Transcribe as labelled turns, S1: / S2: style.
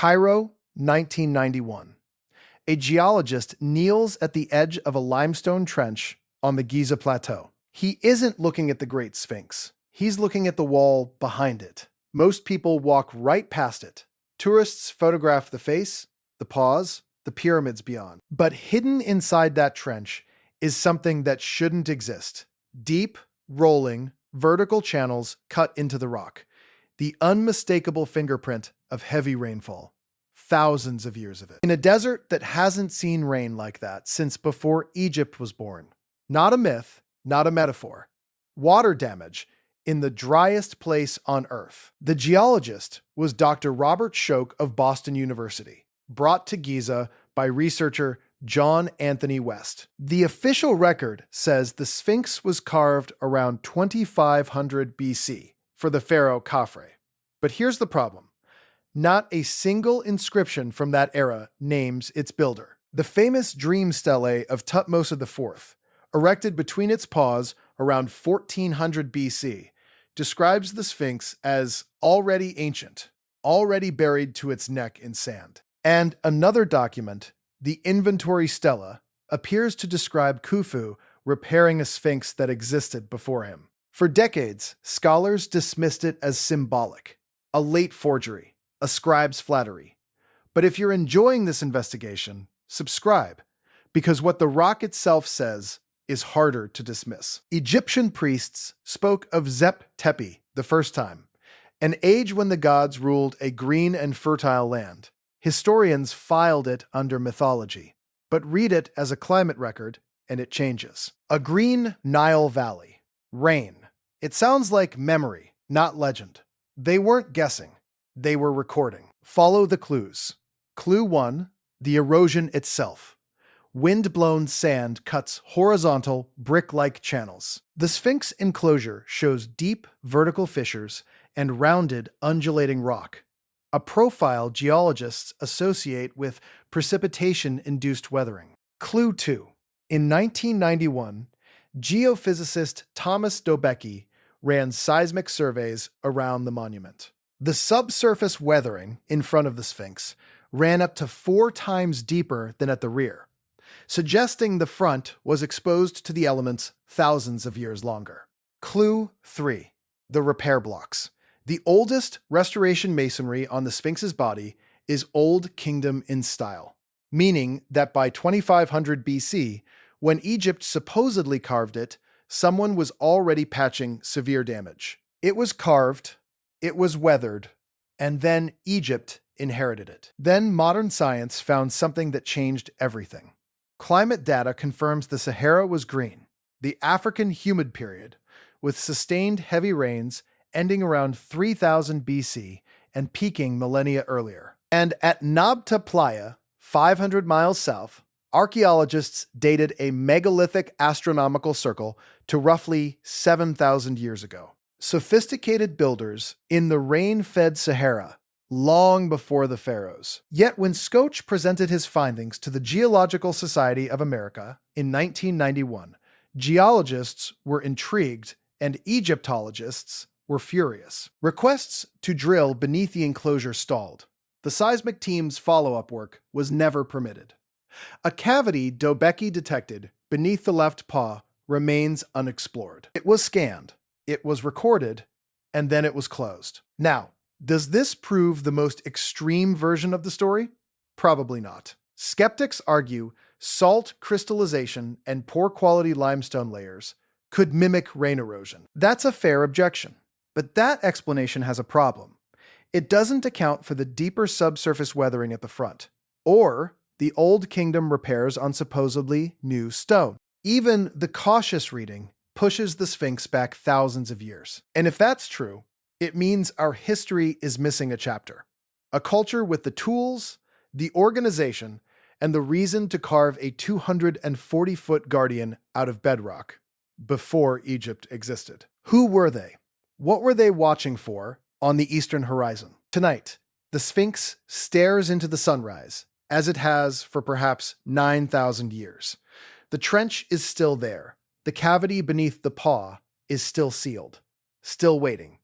S1: Cairo, 1991. A geologist kneels at the edge of a limestone trench on the Giza plateau. He isn't looking at the Great Sphinx. He's looking at the wall behind it. Most people walk right past it. Tourists photograph the face, the paws, the pyramids beyond. But hidden inside that trench is something that shouldn't exist. Deep, rolling, vertical channels cut into the rock. The unmistakable fingerprint of heavy rainfall. Thousands of years of it. In a desert that hasn't seen rain like that since before Egypt was born. Not a myth, not a metaphor. Water damage in the driest place on Earth. The geologist was Dr. Robert Schoch of Boston University, brought to Giza by researcher John Anthony West. The official record says the Sphinx was carved around 2500 BC for the pharaoh Khafre. But here's the problem. Not a single inscription from that era names its builder. The famous dream stele of Thutmose IV, erected between its paws around 1400 BC, describes the Sphinx as already ancient, already buried to its neck in sand. And another document, the Inventory Stela, appears to describe Khufu repairing a Sphinx that existed before him. For decades, scholars dismissed it as symbolic, a late forgery, a scribe's flattery. But if you're enjoying this investigation, subscribe, because what the rock itself says is harder to dismiss. Egyptian priests spoke of Zep Tepi the first time, an age when the gods ruled a green and fertile land. Historians filed it under mythology, but read it as a climate record, and it changes. A green Nile Valley. Rain. It sounds like memory, not legend. They weren't guessing. They were recording. Follow the clues. Clue 1, the erosion itself. Wind-blown sand cuts horizontal, brick-like channels. The Sphinx enclosure shows deep, vertical fissures and rounded, undulating rock, a profile geologists associate with precipitation-induced weathering. Clue 2. In 1991, geophysicist Thomas Dobecki ran seismic surveys around the monument. The subsurface weathering in front of the Sphinx ran up to 4 times deeper than at the rear, suggesting the front was exposed to the elements thousands of years longer. Clue 3. The repair blocks. The oldest restoration masonry on the Sphinx's body is Old Kingdom in style, meaning that by 2500 BC, when Egypt supposedly carved it, someone was already patching severe damage. It was carved, it was weathered, and then Egypt inherited it. Then modern science found something that changed everything. Climate data confirms the Sahara was green, the African humid period, with sustained heavy rains ending around 3000 BC and peaking millennia earlier. And at Nabta Playa, 500 miles south, archaeologists dated a megalithic astronomical circle to roughly 7,000 years ago. Sophisticated builders in the rain-fed Sahara long before the pharaohs. Yet when Schoch presented his findings to the Geological Society of America in 1991, geologists were intrigued and Egyptologists were furious. Requests to drill beneath the enclosure stalled. The seismic team's follow-up work was never permitted. A cavity Dobecki detected beneath the left paw remains unexplored. It was scanned, it was recorded, and then it was closed. Now, does this prove the most extreme version of the story? Probably not. Skeptics argue salt crystallization and poor quality limestone layers could mimic rain erosion. That's a fair objection. But that explanation has a problem. It doesn't account for the deeper subsurface weathering at the front, or the Old Kingdom repairs on supposedly new stone. Even the cautious reading pushes the Sphinx back thousands of years. And if that's true, it means our history is missing a chapter. A culture with the tools, the organization, and the reason to carve a 240-foot guardian out of bedrock before Egypt existed. Who were they? What were they watching for on the eastern horizon? Tonight, the Sphinx stares into the sunrise, as it has for perhaps 9,000 years. The trench is still there. The cavity beneath the paw is still sealed, still waiting.